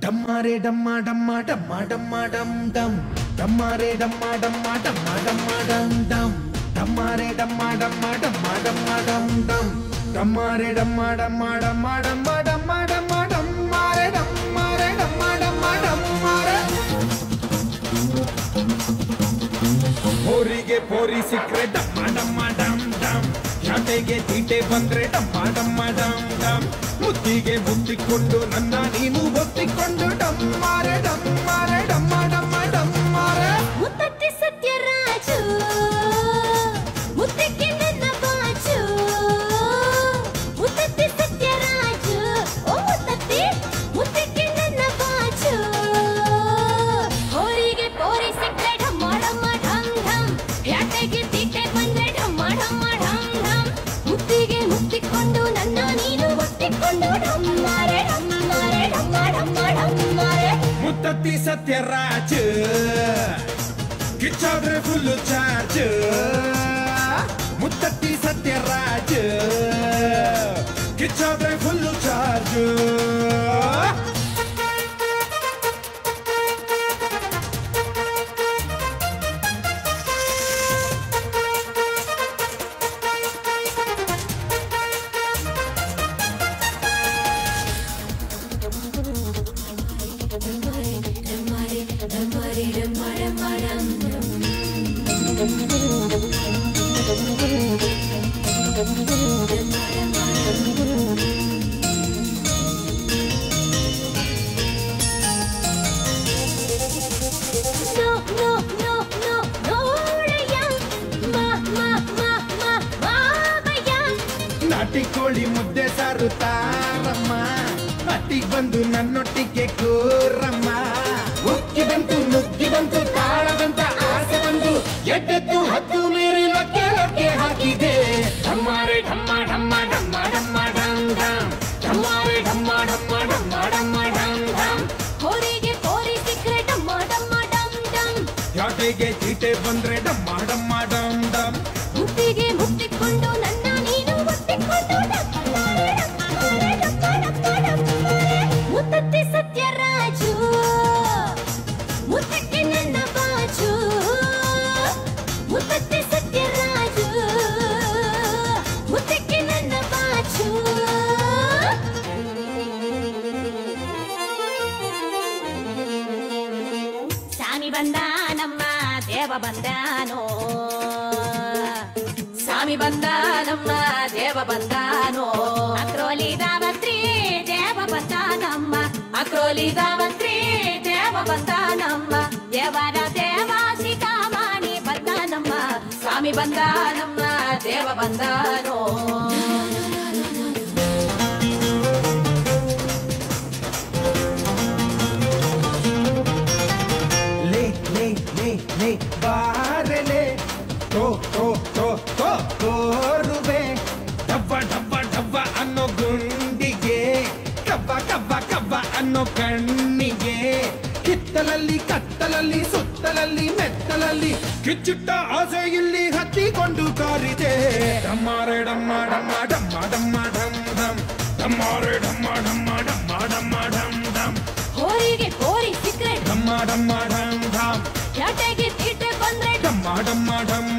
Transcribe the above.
ಡಮ್ಮಾರೆ ಡಮ್ಮ ಡಮ್ಮ ಡಮ್ಮ ಡಮ್ಮ ಡಮ್ ಡಮ್ ಡಮ್ಮಾರೆ ಡಮ್ಮ ಡಮ್ಮ ಡಮ್ಮ ಡಮ್ಮ ಡಮ್ ಡಮ್ ಡಮ್ಮಾರೆ ಡಮ್ಮ ಡಮ್ಮ ಡಮ್ಮ ಡಮ್ಮ ಡಮ್ ಡಮ್ ಡಮ್ಮಾರೆ ಡಮ್ಮ ಡಮ್ಮ ಡಮ್ಮ ಡಮ್ಮ ಡಮ್ಮ ಡಮ್ಮ ಡಮ್ಮಾರೆ ಡಮ್ಮಾರೆ ಡಮ್ಮ ಡಮ್ಮ ಡಮ್ಮಾರೆ ಹೋರಿಗೆ ಪೋರಿ ಸಿಕ್ರೆ ಡಮ್ಮ ಡಮ್ಮ ಡಮ್ ಡಮ್ ಶಾಟೆಗೆ ತೀಟೆ ಬಂದ್ರೆ ಡಮ್ಮ ಡಮ್ಮ ಡಮ್ ಡಮ್ ಮುತ್ತಿಗೆ ಮುತ್ತಿಕೊಂಡು ನನ್ನ ನೀನು ಒತ್ತಿಕೊಂಡು ಡಮ್ಮಾರೆ ಡಮ್ಮಾರೆ ಡಮ್ಮ ಡಮ್ಮ ಡಮ್ಮಾರೆ ಮುತ್ತತ್ತಿ ಸತ್ಯರಾಜು ಮುತ್ತಿಗೆ ನನ್ನ ಬಾಜು ಮುತ್ತತ್ತಿ ಸತ್ಯರಾಜು ಓ ಮುತ್ತತ್ತಿ ಮುತ್ತಿಗೆ ನನ್ನ ಬಾಜು ಹೋರಿಗೆ ಪೋರಿ ಸಿಕ್ಕರೆ ಢಮ್ಮ ಢಮ್ಮ ಢಮ್ ಢಮ್ ಯಾಟೆಗೆ ತೀಟೆ ಬಂದ್ರೆ ಢಮ್ಮ ಢಮ್ಮ ಢಮ್ ಢಮ್ ಮುತ್ತಿಗೆ ಮುತ್ತಿಕೊಂಡು ನನ್ನ ನೀನು ಒತ್ತಿಕೊಂಡು ಢಮ್ಮಾರೆ ಢಮ್ಮಾರೆ ಢಮ್ಮ ಢಮ್ಮ ಢಮ್ಮಾರೆ ಮುತ್ತತ್ತಿ ಸತ್ಯರಾಜ ಕಿಚ್ಚಾದ್ರೆ ಫುಲ್ ಚಾರ್ಜ್ ಮುತ್ತತ್ತಿ ಸತ್ಯರಾಜ ಕಿಚ್ಚಾದ್ರೆ ಫುಲ್ ಚಾರ್ಜ್ ನಾಟಿ ಕೋಳಿ ಮುದ್ದೆ ಸಾರು ತಾರಮ್ಮ ಅಟ್ಟಿಗೆ ಬಂದು ನನ್ನೊಟ್ಟಿಗೆ ಕೂರಮ್ಮ ಉಕ್ಕಿ ಬಂತು ನುಗ್ಗಿ ಬಂತು ತಾಳದಂತ ಆಸೆ ಬಂದು ಎದ್ದೆದ್ದು ಹತ್ತು ಮೀರಿ ಲೊಕ್ಕೆ ಲೊಕ್ಕೆ ಹಾಕಿದೆ ಢಮ್ಮಾರೆ ಢಮ್ಮ ಢಮ್ಮ ಢಮ್ಮ ಢಮ್ಮ ಢಮ್ ಢಮ್ ಢಮ್ಮಾರೆ ಢಮ್ಮ ಢಮ್ಮ ಢಮ್ಮ ಢಮ್ಮ ಢಮ್ ಢಮ್ ಹೋರಿಗೆ ಪೋರಿ ಸಿಕ್ಕರೆ ಢಮ್ಮ ಢಮ್ಮ ಡಮ್ ಡಮ್ ಯಾಟೆಗೆ ಚೀಟೆ ಬಂದ್ರೆ ಢಮ್ಮ ಢಮ್ಮ ಡಮ್ ಡಮ್ ಮುತ್ತಿಗೆ ಮುತ್ತಿಕೊಂಡು ನನ್ನ ನೀನು ಒತ್ತಿಕೊಂಡು ಢಮ್ಮಾರೆ ಢಮ್ಮಾರೆ ಢಮ್ಮ ಢಮ್ಮ ಢಮ್ಮಾರೆ ಮುತ್ತತ್ತಿ ಸತ್ಯರಾಜು ಮುತ್ತಿಗೆ ನನ್ನ ಬಾಜು ಮುತ್ತತ್ತಿ ಸತ್ಯರಾಜು ಮುತ್ತಿಗೆ ನನ್ನ ಬಾಜು ಸ್ವಾಮಿ ಬಂದಾನಮ್ಮ ದೇವ ಬಂದಾನೋ ಸ್ವಾಮಿ ಬಂದಾನಮ್ಮ ದೇವ ಬಂದಾನೋ ಅಕ್ರೋಲಿ ದಾವತ್ರಿ ದೇವ ಬಂದಾನಮ್ಮ ಅಕ್ರೋಲಿ ದಾವತ್ರಿ ದೇವ ಬಂದಾನಮ್ಮ ದೇವರ ದೇವ ಸಿಕಾಮಣಿ ಬಂದಾನಮ್ಮ ಸ್ವಾಮಿ ಬಂದಾನಮ್ಮ ದೇವ ಬಂದಾನೋ ಲೇ ಬಾರಲೆ ತೋ ತೋ ತೋ ತೋ ತೋರುವೆ ಡಬ್ಬ ಡಬ್ಬ ಡಬ್ಬ ಅನ್ನೋ ಗುಂಡಿಗೆ ಕಬ್ಬ ಕಬ್ಬ ಕಬ್ಬ ಅನ್ನೋ ಕಣ್ಣಿಗೆ ಕಿತ್ತಲಲ್ಲಿ ಕತ್ತಲಲ್ಲಿ ಸುತ್ತಲಲ್ಲಿ ಮೆತ್ತಲಲ್ಲಿ ಕಿಚ್ಚುಟ್ಟ ಆಸೆ ಇಲ್ಲಿ ಹತ್ತಿಕೊಂಡು ಕಾರಿದೆ ಡಮ್ಮಾರೆ ಡಮ್ಮ ಡಮ್ಮ ಡಮ್ಮ ಡಮ್ಮ ಢಮ್ ಢಮ್ ಡಮ್ಮಾರೆ ಡಮ್ಮ ಡಮ್ಮ ಡಮ್ಮ ಡಮ್ಮ ಢಮ್ ಢಮ್ ಹೋರಿಗೆ ಪೋರಿ ಸಿಕ್ಕರೆ ಡಮ್ಮ ಡಮ್ಮ ಢಮ್ ಢಮ್ ಯಾಟೆಗೆ ತೀಟೆ ಬಂದ್ರೆ ಡಮ್ಮ ಡಮ್ಮ ಢಮ್